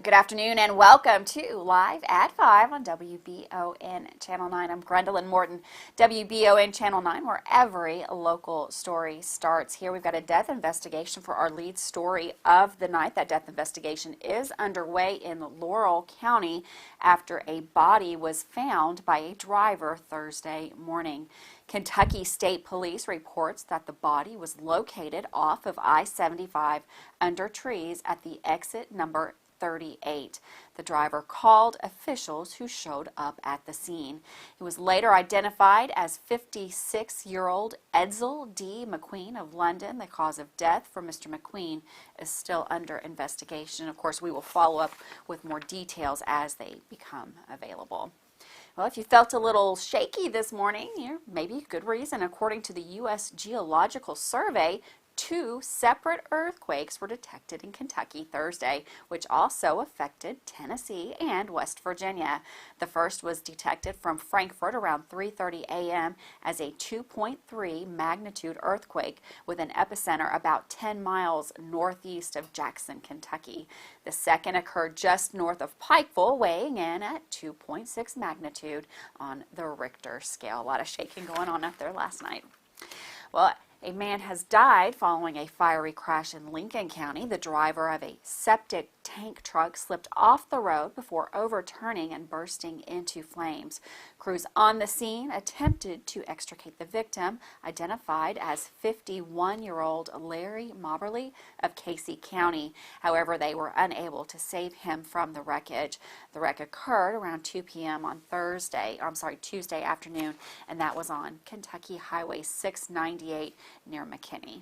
Good afternoon and welcome to Live at 5 on WBON Channel 9. I'm Gwendolyn Morton, WBON Channel 9, where every local story starts. Here we've got a death investigation for our lead story of the night. That death investigation is underway in Laurel County after a body was found by a driver Thursday morning. Kentucky State Police reports that the body was located off of I-75 under trees at the exit number 38. The driver called officials who showed up at the scene. He was later identified as 56-year-old Edsel D. McQueen of London. The cause of death for Mr. McQueen is still under investigation. Of course, we will follow up with more details as they become available. Well, if you felt a little shaky this morning, maybe good reason. According to the U.S. Geological Survey, 2 separate earthquakes were detected in Kentucky Thursday, which also affected Tennessee and West Virginia. The first was detected from Frankfort around 3:30 a.m. as a 2.3 magnitude earthquake with an epicenter about 10 miles northeast of Jackson, Kentucky. The second occurred just north of Pikeville, weighing in at 2.6 magnitude on the Richter scale. A lot of shaking going on up there last night. Well, a man has died following a fiery crash in Lincoln County. The driver of a septic tank truck slipped off the road before overturning and bursting into flames. Crews on the scene attempted to extricate the victim, identified as 51-year-old Larry Mobberly of Casey County. However, they were unable to save him from the wreckage. The wreck occurred around 2 p.m. on Tuesday afternoon, and that was on Kentucky Highway 698 near McKinney.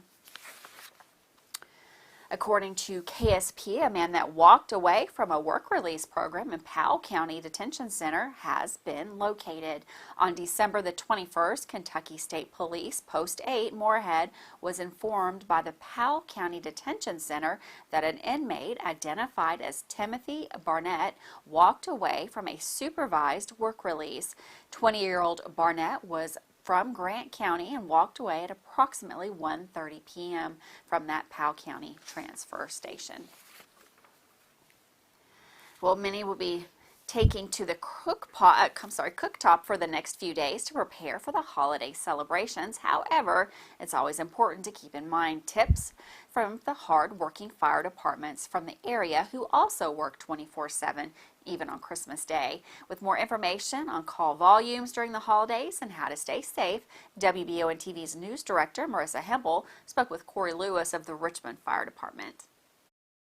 According to KSP, a man that walked away from a work release program in Powell County Detention Center has been located. On December the 21st, Kentucky State Police Post 8 Moorhead was informed by the Powell County Detention Center that an inmate identified as Timothy Barnett walked away from a supervised work release. 20-year-old Barnett was from Grant County and walked away at approximately 1:30 p.m. from that Powell County transfer station. Well, many will be taking to the cooktop for the next few days to prepare for the holiday celebrations. However, it's always important to keep in mind tips from the hard-working fire departments from the area who also work 24/7, even on Christmas Day. With more information on call volumes during the holidays and how to stay safe, WBON TV's news director, Marissa Hempel, spoke with Corey Lewis of the Richmond Fire Department.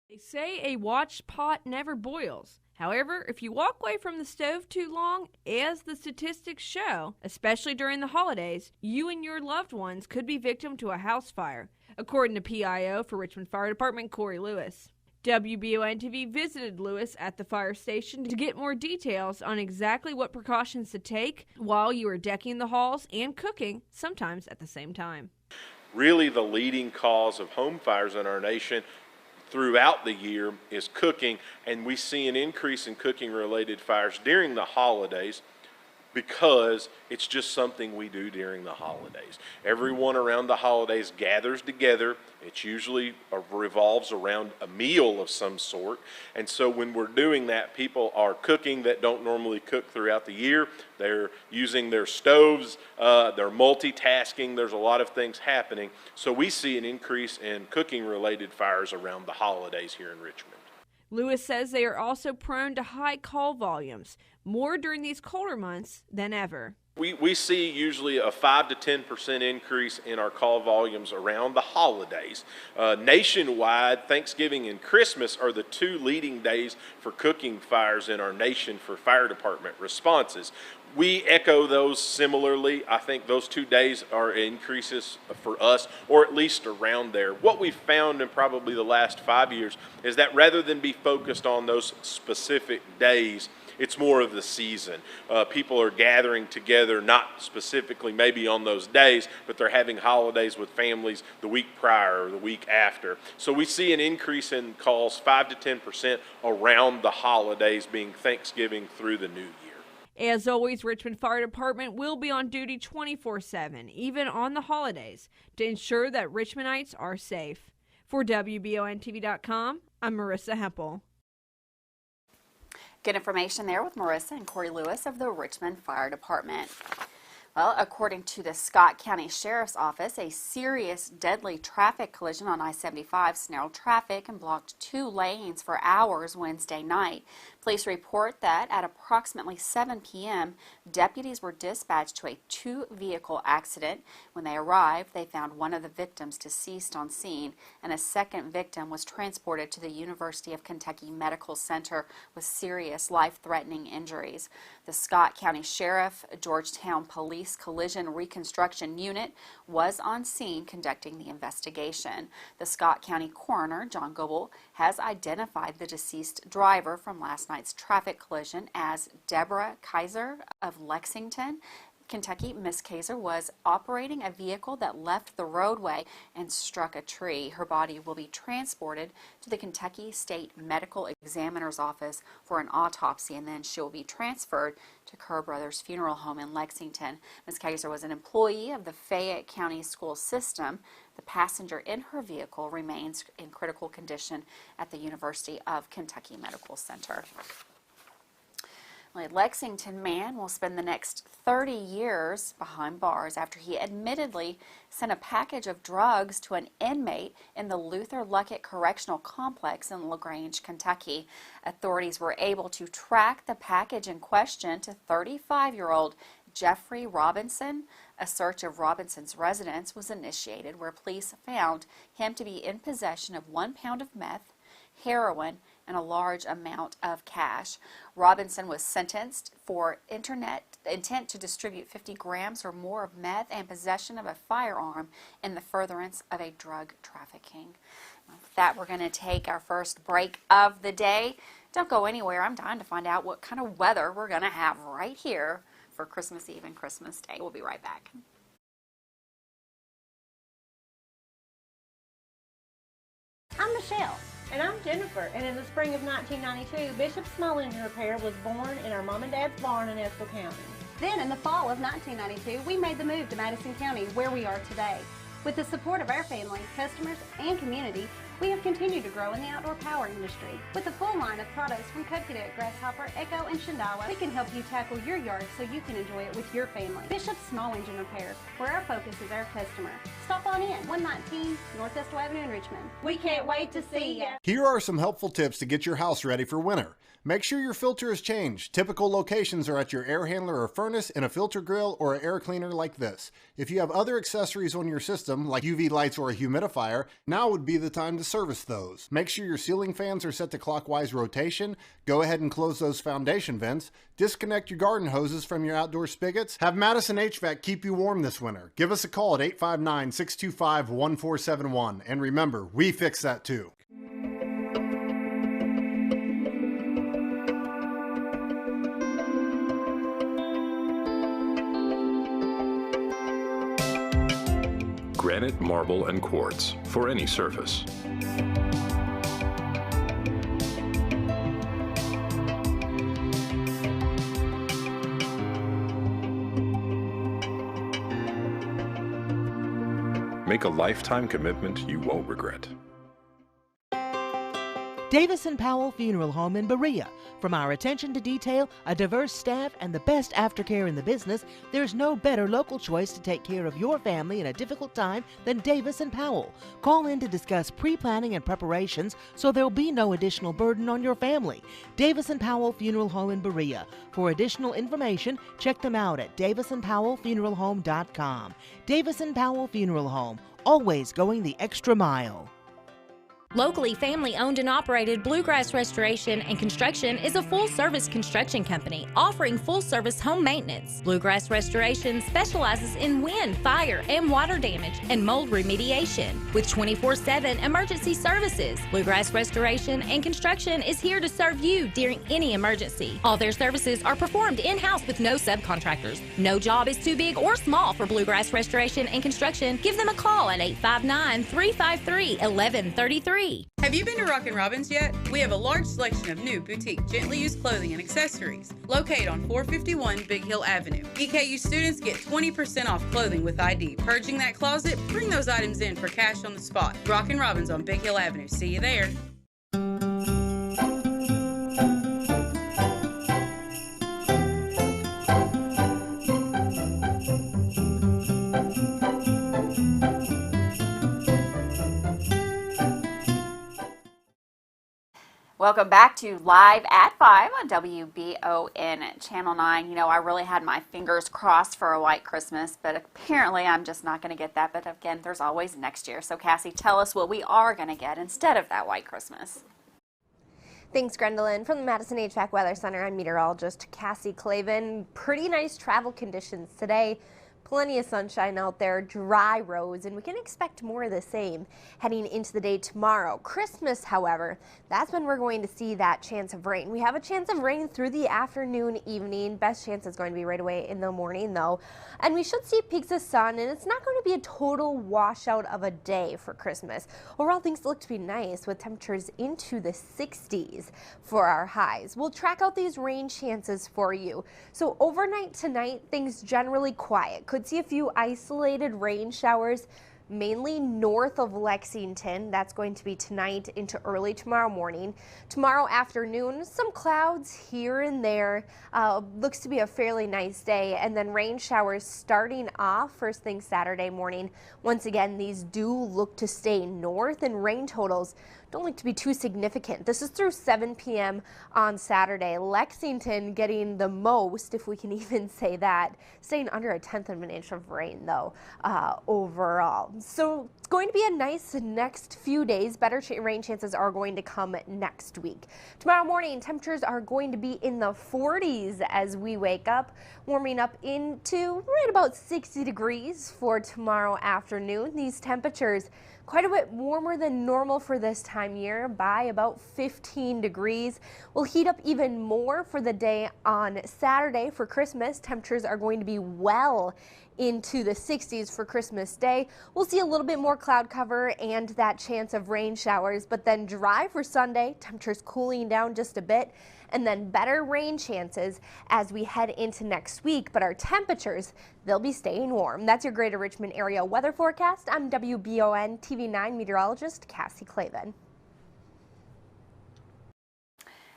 They say a watched pot never boils. However, if you walk away from the stove too long, as the statistics show, especially during the holidays, you and your loved ones could be victim to a house fire, according to PIO for Richmond Fire Department, Corey Lewis. WBON TV visited Lewis at the fire station to get more details on exactly what precautions to take while you are decking the halls and cooking, sometimes at the same time. Really, the leading cause of home fires in our nation throughout the year is cooking, and we see an increase in cooking-related fires during the holidays because it's just something we do during the holidays. Everyone around the holidays gathers together. It usually revolves around a meal of some sort, and so when we're doing that, people are cooking that don't normally cook throughout the year. They're using their stoves, they're multitasking. There's a lot of things happening, so we see an increase in cooking-related fires around the holidays here in Richmond. Lewis says they are also prone to high call volumes, more during these colder months than ever. We see usually a 5 to 10% increase in our call volumes around the holidays. Nationwide, Thanksgiving and Christmas are the 2 leading days for cooking fires in our nation for fire department responses. We echo those similarly. I think those 2 days are increases for us, or at least around there. What we've found in probably the last 5 years is that rather than be focused on those specific days, it's more of the season. People are gathering together, not specifically maybe on those days, but they're having holidays with families the week prior or the week after. So we see an increase in calls, 5 to 10% around the holidays, being Thanksgiving through the new year. As always, Richmond Fire Department will be on duty 24/7, even on the holidays, to ensure that Richmondites are safe. For WBONTV.com, I'm Marissa Hempel. Good information there with Marissa and Corey Lewis of the Richmond Fire Department. Well, according to the Scott County Sheriff's Office, a serious deadly traffic collision on I-75 snarled traffic and blocked 2 lanes for hours Wednesday night. Police report that at approximately 7 p.m., deputies were dispatched to a 2-vehicle accident. When they arrived, they found one of the victims deceased on scene, and a second victim was transported to the University of Kentucky Medical Center with serious life-threatening injuries. The Scott County Sheriff, Georgetown Police Collision Reconstruction Unit was on scene conducting the investigation. The Scott County Coroner, John Goebel, has identified the deceased driver from last night's traffic collision as Deborah Kaiser of Lexington, Kentucky. Miss Kaiser was operating a vehicle that left the roadway and struck a tree. Her body will be transported to the Kentucky State Medical Examiner's Office for an autopsy, and then she will be transferred to Kerr Brothers Funeral Home in Lexington. Miss Kaiser was an employee of the Fayette County School System. The passenger in her vehicle remains in critical condition at the University of Kentucky Medical Center. A Lexington man will spend the next 30 years behind bars after he admittedly sent a package of drugs to an inmate in the Luther Luckett Correctional Complex in LaGrange, Kentucky. Authorities were able to track the package in question to 35-year-old Jeffrey Robinson. A search of Robinson's residence was initiated where police found him to be in possession of 1 pound of meth, heroin, and a large amount of cash. Robinson was sentenced for intent to distribute 50 grams or more of meth and possession of a firearm in the furtherance of a drug trafficking. With that, we're going to take our first break of the day. Don't go anywhere. I'm dying to find out what kind of weather we're going to have right here for Christmas Eve and Christmas Day. We'll be right back. I'm Michelle. And I'm Jennifer, and in the spring of 1992, Bishop Small Engine Repair was born in our mom and dad's barn in Estill County. Then in the fall of 1992, we made the move to Madison County, where we are today. With the support of our family, customers, and community, we have continued to grow in the outdoor power industry. With a full line of products from Cub Cadet, Grasshopper, Echo, and Shindawa, we can help you tackle your yard so you can enjoy it with your family. Bishop Small Engine Repair, where our focus is our customer. Stop on in, 119 North Estill Avenue in Richmond. We can't wait to see you. Here are some helpful tips to get your house ready for winter. Make sure your filter is changed. Typical locations are at your air handler or furnace, and a filter grill or an air cleaner like this. If you have other accessories on your system, like UV lights or a humidifier, now would be the time to service those. Make sure your ceiling fans are set to clockwise rotation. Go ahead and close those foundation vents. Disconnect your garden hoses from your outdoor spigots. Have Madison HVAC keep you warm this winter. Give us a call at 859-625-1471. And remember, we fix that too. Granite, marble, and quartz for any surface. Make a lifetime commitment you won't regret. Davis & Powell Funeral Home in Berea. From our attention to detail, a diverse staff, and the best aftercare in the business, there's no better local choice to take care of your family in a difficult time than Davis & Powell. Call in to discuss pre-planning and preparations so there'll be no additional burden on your family. Davis & Powell Funeral Home in Berea. For additional information, check them out at davisandpowellfuneralhome.com. Davis & Powell Funeral Home, always going the extra mile. Locally family-owned and operated Bluegrass Restoration and Construction is a full-service construction company offering full-service home maintenance. Bluegrass Restoration specializes in wind, fire, and water damage and mold remediation. With 24/7 emergency services, Bluegrass Restoration and Construction is here to serve you during any emergency. All their services are performed in-house with no subcontractors. No job is too big or small for Bluegrass Restoration and Construction. Give them a call at 859-353-1133. Have you been to Rockin' Robin's yet? We have a large selection of new boutique, gently used clothing and accessories located on 451 Big Hill Avenue. EKU students get 20% off clothing with ID. Purging that closet? Bring those items in for cash on the spot. Rockin' Robin's on Big Hill Avenue. See you there. Welcome back to Live at 5 on WBON Channel 9. You know, I really had my fingers crossed for a white Christmas, but apparently I'm just not going to get that. But again, there's always next year. So Cassie, tell us what we are going to get instead of that white Christmas. Thanks, Gwendolyn. From the Madison HVAC Weather Center, I'm meteorologist Cassie Clavin. Pretty nice travel conditions today. Plenty of sunshine out there, dry roads, and we can expect more of the same heading into the day tomorrow. Christmas, however, that's when we're going to see that chance of rain. We have a chance of rain through the afternoon, evening. Best chance is going to be right away in the morning, though. And we should see peaks of sun, and it's not going to be a total washout of a day for Christmas. Overall, things look to be nice with temperatures into the 60s for our highs. We'll track out these rain chances for you. So overnight tonight, things generally quiet. Could see a few isolated rain showers, mainly north of Lexington. That's going to be tonight into early tomorrow morning. Tomorrow afternoon, some clouds here and there. Looks to be a fairly nice day, and then rain showers starting off first thing Saturday morning. Once again, these do look to stay north, and rain totals don't look to be too significant. This is through 7 p.m. on Saturday. Lexington getting the most, if we can even say that, staying under 1/10 of an inch of rain, though, overall. So it's going to be a nice next few days. Better rain chances are going to come next week. Tomorrow morning, temperatures are going to be in the 40s as we wake up, warming up into right about 60 degrees for tomorrow afternoon. These temperatures quite a bit warmer than normal for this time year by about 15 degrees. We'll heat up even more for the day on Saturday for Christmas. Temperatures are going to be well into the 60s for Christmas Day. We'll see a little bit more cloud cover and that chance of rain showers, but then dry for Sunday. Temperatures cooling down just a bit, and then better rain chances as we head into next week. But our temperatures, they'll be staying warm. That's your Greater Richmond area weather forecast. I'm WBON TV 9 meteorologist Cassie Clavin.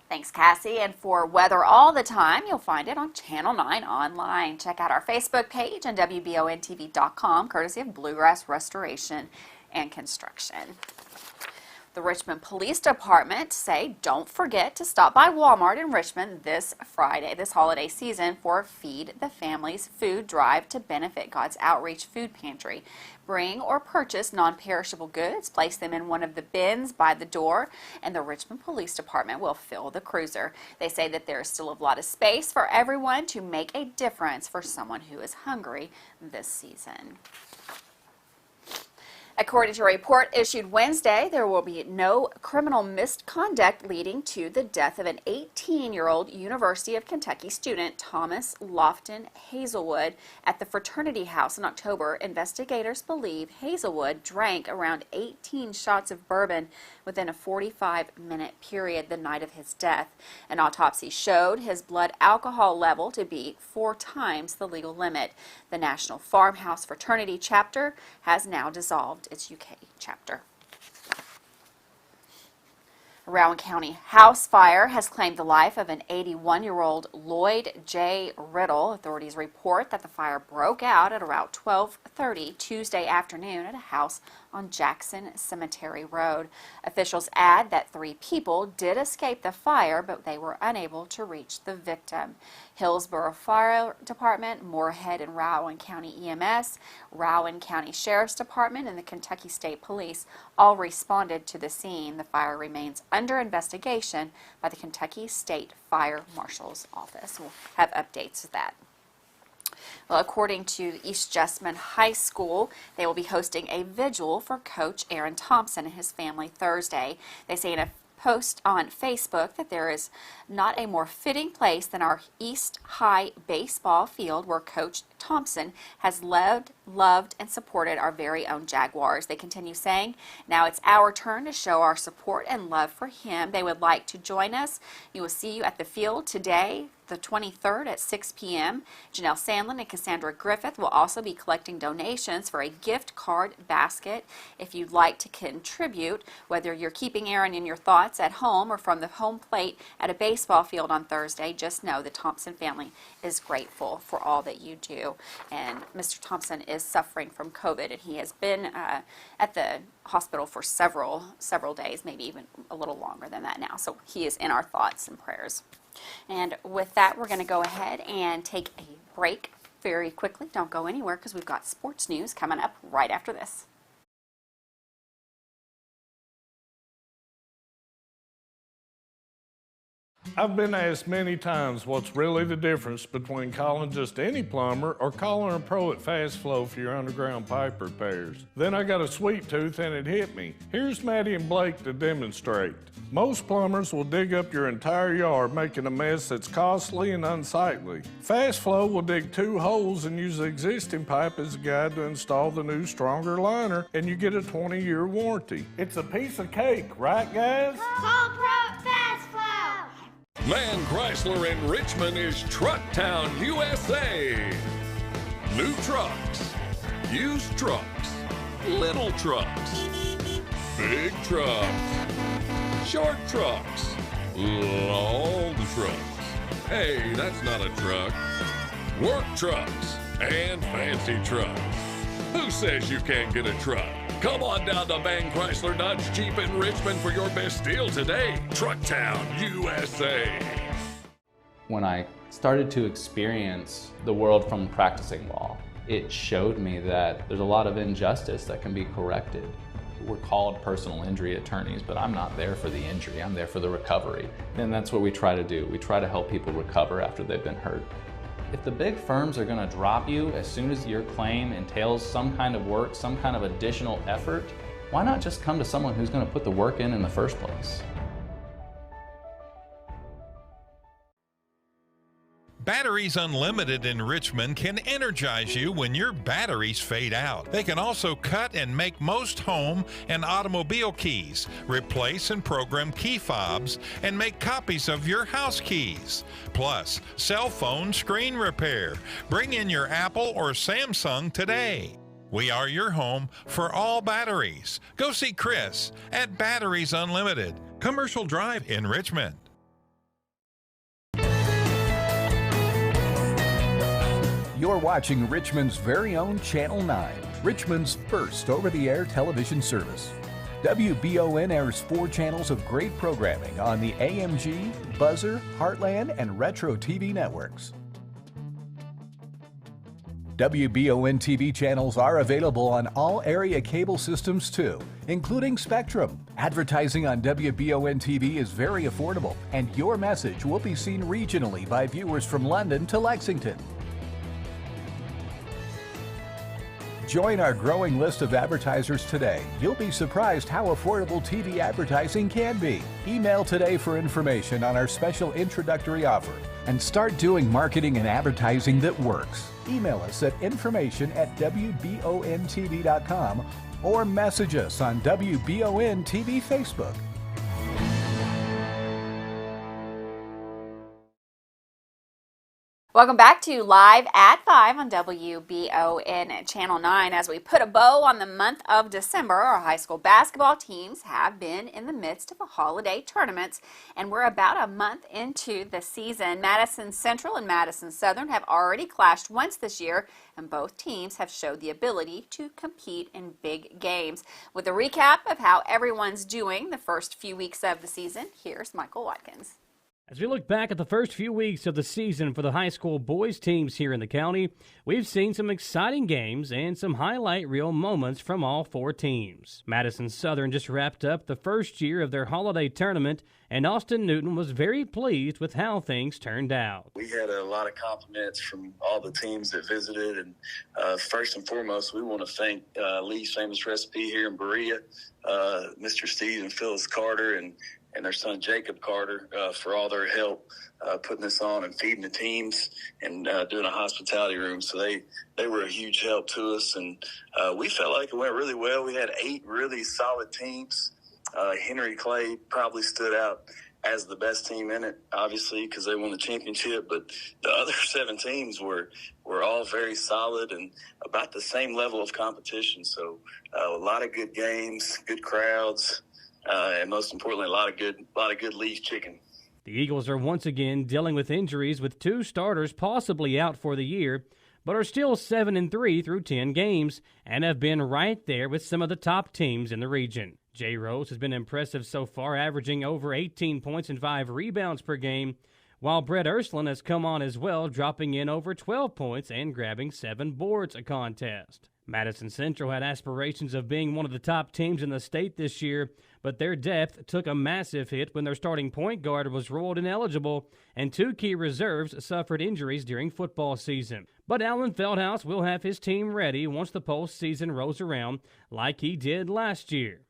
Thanks, Cassie. And for weather all the time, you'll find it on Channel 9 online. Check out our Facebook page on WBONTV.com, courtesy of Bluegrass Restoration and Construction. The Richmond Police Department say don't forget to stop by Walmart in Richmond this Friday, this holiday season, for Feed the Family's food drive to benefit God's Outreach Food Pantry. Bring or purchase non-perishable goods, place them in one of the bins by the door, and the Richmond Police Department will fill the cruiser. They say that there is still a lot of space for everyone to make a difference for someone who is hungry this season. According to a report issued Wednesday, there will be no criminal misconduct leading to the death of an 18-year-old University of Kentucky student, Thomas Lofton Hazelwood, at the fraternity house in October. Investigators believe Hazelwood drank around 18 shots of bourbon within a 45-minute period the night of his death. An autopsy showed his blood alcohol level to be 4 times the legal limit. The National Farmhouse Fraternity chapter has now dissolved its UK chapter. A Rowan County house fire has claimed the life of an 81-year-old Lloyd J. Riddle. Authorities report that the fire broke out at around 12:30 Tuesday afternoon at a house on Jackson Cemetery Road. Officials add that 3 people did escape the fire, but they were unable to reach the victim. Hillsborough Fire Department, Moorhead and Rowan County EMS, Rowan County Sheriff's Department, and the Kentucky State Police all responded to the scene. The fire remains under investigation by the Kentucky State Fire Marshal's Office. We'll have updates of that. Well, according to East Jessamine High School, they will be hosting a vigil for Coach Aaron Thompson and his family Thursday. They say in a post on Facebook that there is not a more fitting place than our East High baseball field, where Coach Thompson has loved, and supported our very own Jaguars. They continue saying, now it's our turn to show our support and love for him. They would like to join us. We will see you at the field today, the 23rd at 6 p.m. Janelle Sandlin and Cassandra Griffith will also be collecting donations for a gift card basket. If you'd like to contribute, whether you're keeping Aaron in your thoughts at home or from the home plate at a baseball field on Thursday, just know the Thompson family is grateful for all that you do. too. And Mr. Thompson is suffering from COVID, and he has been at the hospital for several days, maybe even a little longer than that now. So he is in our thoughts and prayers. And with that, we're going to go ahead and take a break very quickly. Don't go anywhere because we've got sports news coming up right after this. I've been asked many times what's really the difference between calling just any plumber or calling a pro at Fast Flow for your underground pipe repairs. Then I got a sweet tooth and it hit me. Here's Maddie and Blake to demonstrate. Most plumbers will dig up your entire yard, making a mess that's costly and unsightly. Fast Flow will dig 2 holes and use the existing pipe as a guide to install the new, stronger liner, and you get a 20-year warranty. It's a piece of cake, right guys? Call Pro Fast Flow! Man Chrysler in Richmond is Truck Town, USA. New trucks, used trucks, little trucks, big trucks, short trucks, long trucks. Hey, that's not a truck. Work trucks and fancy trucks. Who says you can't get a truck? Come on down to Man Chrysler Dodge Jeep in Richmond for your best deal today. Truck Town, USA. When I started to experience the world from practicing law, it showed me that there's a lot of injustice that can be corrected. We're called personal injury attorneys, but I'm not there for the injury, I'm there for the recovery. And that's what we try to do. We try to help people recover after they've been hurt. If the big firms are going to drop you as soon as your claim entails some kind of work, some kind of additional effort, why not just come to someone who's going to put the work in the first place? Batteries Unlimited in Richmond can energize you when your batteries fade out. They can also cut and make most home and automobile keys, replace and program key fobs, and make copies of your house keys. Plus, cell phone screen repair. Bring in your Apple or Samsung today. We are your home for all batteries. Go see Chris at Batteries Unlimited, Commercial Drive in Richmond. You're watching Richmond's very own Channel 9, Richmond's first over-the-air television service. WBON airs 4 channels of great programming on the AMG, Buzzer, Heartland, and Retro TV networks. WBON TV channels are available on all area cable systems too, including Spectrum. Advertising on WBON TV is very affordable, and your message will be seen regionally by viewers from London to Lexington. Join our growing list of advertisers today. You'll be surprised how affordable TV advertising can be. Email today for information on our special introductory offer and start doing marketing and advertising that works. Email us at information@wbontv.com or message us on WBON TV Facebook. Welcome back to Live at 5 on WBON Channel 9. As we put a bow on the month of December, our high school basketball teams have been in the midst of a holiday tournament, and we're about a month into the season. Madison Central and Madison Southern have already clashed once this year, and both teams have showed the ability to compete in big games. With a recap of how everyone's doing the first few weeks of the season, here's Michael Watkins. As we look back at the first few weeks of the season for the high school boys teams here in the county, we've seen some exciting games and some highlight reel moments from all 4 teams. Madison Southern just wrapped up the first year of their holiday tournament, and Austin Newton was very pleased with how things turned out. We had a lot of compliments from all the teams that visited, and first and foremost, we want to thank Lee's Famous Recipe here in Berea, Mr. Steve and Phyllis Carter, and their son Jacob Carter for all their help putting this on and feeding the teams and doing a hospitality room. So they were a huge help to us, and we felt like it went really well. We had 8 really solid teams. Henry Clay probably stood out as the best team in it, obviously, because they won the championship. But the other 7 teams were all very solid and about the same level of competition. So a lot of good games, good crowds. And most importantly, a lot of good Lee's chicken. The Eagles are once again dealing with injuries with 2 starters possibly out for the year, but are still 7-3 through 10 games and have been right there with some of the top teams in the region. Jay Rose has been impressive so far, averaging over 18 points and 5 rebounds per game, while Brett Ursuline has come on as well, dropping in over 12 points and grabbing 7 boards a contest. Madison Central had aspirations of being one of the top teams in the state this year, but their depth took a massive hit when their starting point guard was ruled ineligible and 2 key reserves suffered injuries during football season. But Alan Feldhouse will have his team ready once the postseason rolls around, like he did last year.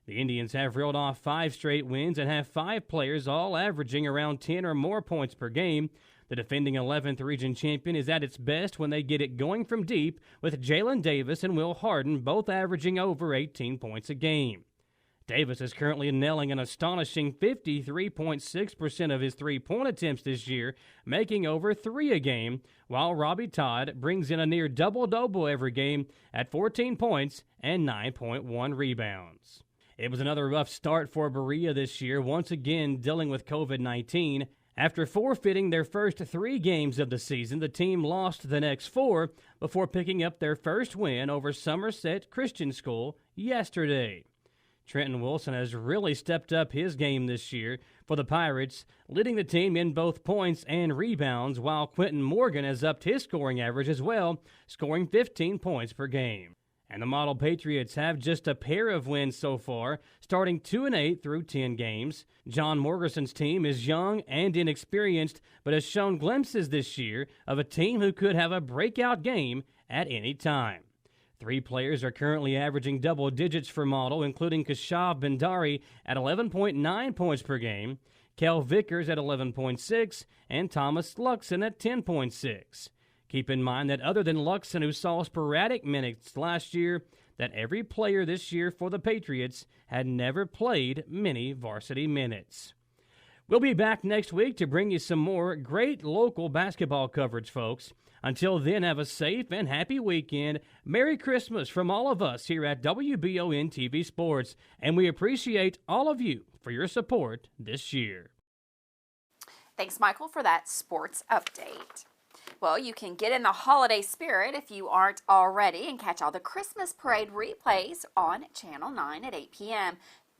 The Indians have reeled off 5 straight wins and have 5 players all averaging around 10 or more points per game. The defending 11th region champion is at its best when they get it going from deep, with Jalen Davis and Will Harden both averaging over 18 points a game. Davis is currently nailing an astonishing 53.6% of his three-point attempts this year, making over 3 a game, while Robbie Todd brings in a near double-double every game at 14 points and 9.1 rebounds. It was another rough start for Berea this year, once again dealing with COVID-19. After forfeiting their first 3 games of the season, the team lost the next 4 before picking up their first win over Somerset Christian School yesterday. Trenton Wilson has really stepped up his game this year for the Pirates, leading the team in both points and rebounds, while Quentin Morgan has upped his scoring average as well, scoring 15 points per game. And the Model Patriots have just a pair of wins so far, starting 2-8 through 10 games. John Morgerson's team is young and inexperienced, but has shown glimpses this year of a team who could have a breakout game at any time. 3 players are currently averaging double digits for Model, including Kashav Bendari at 11.9 points per game, Kel Vickers at 11.6, and Thomas Luxon at 10.6. Keep in mind that other than Luxon, who saw sporadic minutes last year, that every player this year for the Patriots had never played many varsity minutes. We'll be back next week to bring you some more great local basketball coverage, folks. Until then, have a safe and happy weekend. Merry Christmas from all of us here at WBON TV Sports, and we appreciate all of you for your support this year. Thanks, Michael, for that sports update. Well, you can get in the holiday spirit if you aren't already and catch all the Christmas parade replays on Channel 9 at 8 p.m.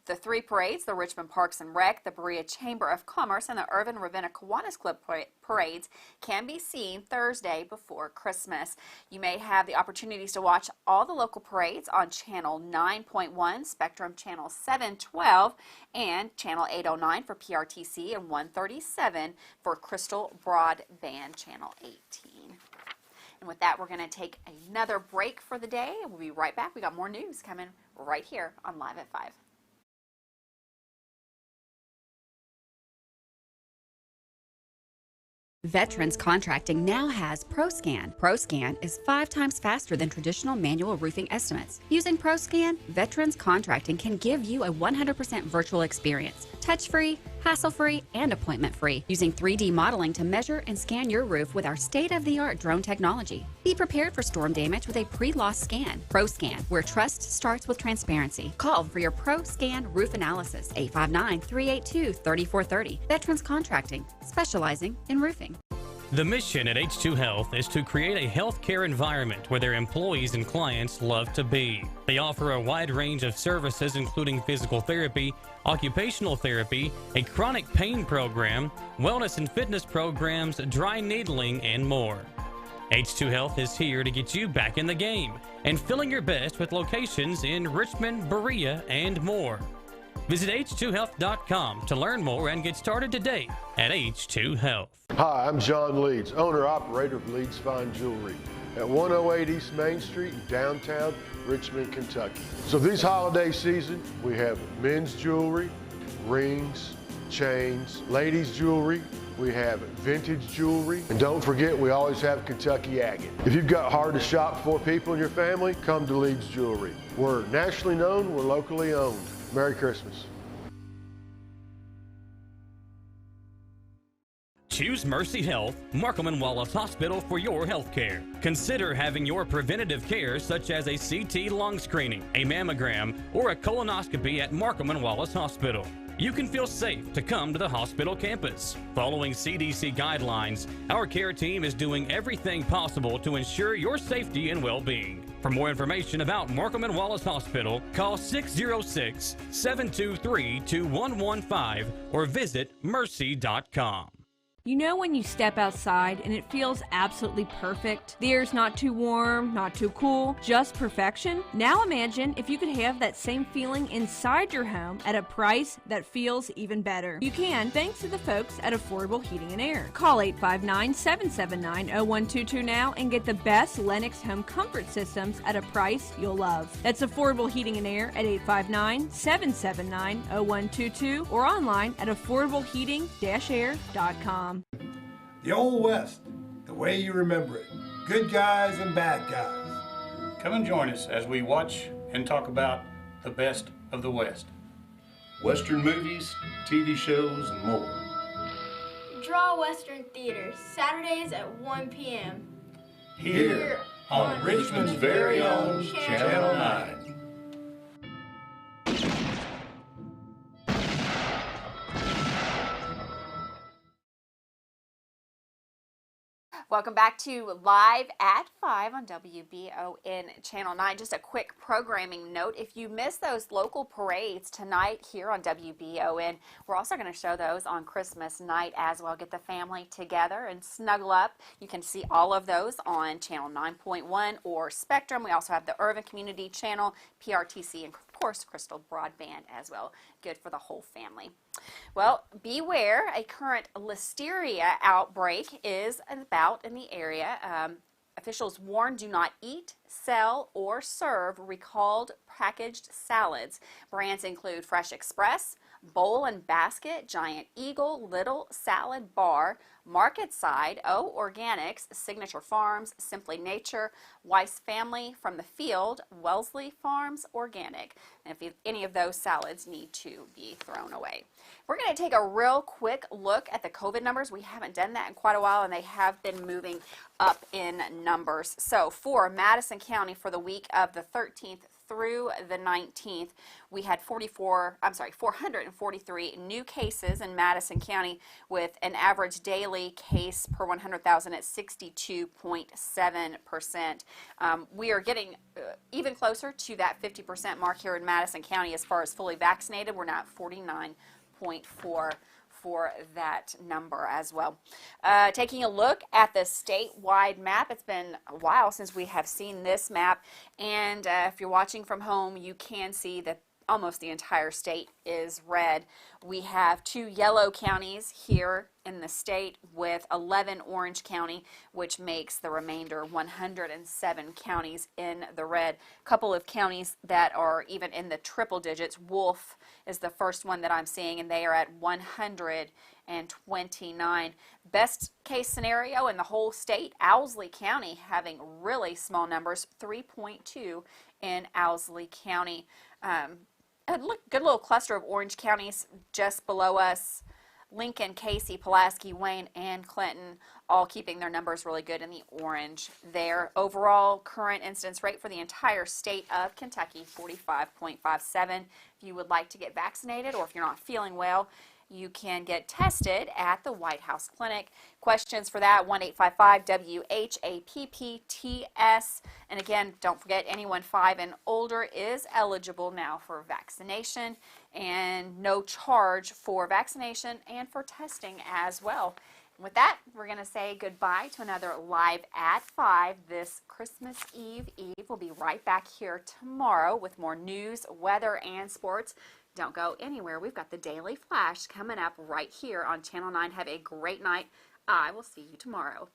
The 3 parades, the Richmond Parks and Rec, the Berea Chamber of Commerce, and the Irvin Ravenna Kiwanis Club parades can be seen Thursday before Christmas. You may have the opportunities to watch all the local parades on Channel 9.1, Spectrum Channel 712, and Channel 809 for PRTC and 137 for Crystal Broadband Channel 18. And with that, we're going to take another break for the day. We'll be right back. We got more news coming right here on Live at 5. Veterans Contracting now has ProScan. ProScan is 5 times faster than traditional manual roofing estimates. Using ProScan, Veterans Contracting can give you a 100% virtual experience, touch-free, hassle-free, and appointment-free, using 3D modeling to measure and scan your roof with our state-of-the-art drone technology. Be prepared for storm damage with a pre-loss scan. ProScan, where trust starts with transparency. Call for your ProScan roof analysis, 859-382-3430. Veterans Contracting, specializing in roofing. The mission at H2 Health is to create a healthcare environment where their employees and clients love to be. They offer a wide range of services, including physical therapy, occupational therapy, a chronic pain program, wellness and fitness programs, dry needling, and more. H2 Health is here to get you back in the game and feeling your best with locations in Richmond, Berea, and more. Visit H2Health.com to learn more and get started today at H2 Health. Hi, I'm John Leeds, owner-operator of Leeds Fine Jewelry at 108 East Main Street in downtown Richmond, Kentucky. So this holiday season, we have men's jewelry, rings, chains, ladies' jewelry, we have vintage jewelry, and don't forget we always have Kentucky agate. If you've got hard to shop for people in your family, come to Leeds Jewelry. We're nationally known, we're locally owned. Merry Christmas. Choose Mercy Health, Markham and Wallace Hospital for your health care. Consider having your preventative care such as a CT lung screening, a mammogram, or a colonoscopy at Markham and Wallace Hospital. you can feel safe to come to the hospital campus. Following CDC guidelines, our care team is doing everything possible to ensure your safety and well-being. For more information about Markham and Wallace Hospital, call 606-723-2115 or visit mercy.com. You know when you step outside and it feels absolutely perfect? The air's not too warm, not too cool, just perfection? Now imagine if you could have that same feeling inside your home at a price that feels even better. You can, thanks to the folks at Affordable Heating and Air. Call 859-779-0122 now and get the best Lennox home comfort systems at a price you'll love. That's Affordable Heating and Air at 859-779-0122 or online at affordableheating-air.com. The Old West, the way you remember it. Good guys and bad guys. Come and join us as we watch and talk about the best of the West. Western movies, TV shows, and more. Draw Western Theater, Saturdays at 1 p.m. Here on Richmond's very own Channel 9. Welcome back to Live at 5 on WBON Channel 9. Just a quick programming note. If you miss those local parades tonight here on WBON, we're also going to show those on Christmas night as well. Get the family together and snuggle up. You can see all of those on Channel 9.1 or Spectrum. We also have the Irvin Community Channel, PRTC, and of course Crystal Broadband as well. Good for the whole family. Well, beware, a current listeria outbreak is about in the area. Officials warn do not eat, sell, or serve recalled packaged salads. Brands include Fresh Express, Bowl and Basket, Giant Eagle, Little Salad Bar, Market Side, O Organics, Signature Farms, Simply Nature, Weiss Family, From the Field, Wellesley Farms Organic. And if any of those salads need to be thrown away. We're going to take a real quick look at the COVID numbers. We haven't done that in quite a while, and they have been moving up in numbers. So for Madison County for the week of the 13th through the 19th, we had 443 new cases in Madison County with an average daily case per 100,000 at 62.7%. We are getting even closer to that 50% mark here in Madison County as far as fully vaccinated. We're now at 49.4 for that number as well. Taking a look at the statewide map, it's been a while since we have seen this map, and if you're watching from home, you can see that almost the entire state is red. We have 2 yellow counties here in the state with 11 orange county, which makes the remainder 107 counties in the red. A couple of counties that are even in the triple digits. Wolf is the first one that I'm seeing, and they are at 129. Best case scenario in the whole state, Owsley County having really small numbers, 3.2 in Owsley County. A good little cluster of orange counties just below us. Lincoln, Casey, Pulaski, Wayne, and Clinton all keeping their numbers really good in the orange there. Overall current incidence rate for the entire state of Kentucky, 45.57. If you would like to get vaccinated or if you're not feeling well, you can get tested at the White House Clinic. Questions for that, 1-855-WHAPPTS. And again, don't forget, anyone 5 and older is eligible now for vaccination, and no charge for vaccination and for testing as well. And with that, we're going to say goodbye to another Live at 5 this Christmas Eve. We'll be right back here tomorrow with more news, weather, and sports. Don't go anywhere. We've got the Daily Flash coming up right here on Channel 9. Have a great night. I will see you tomorrow.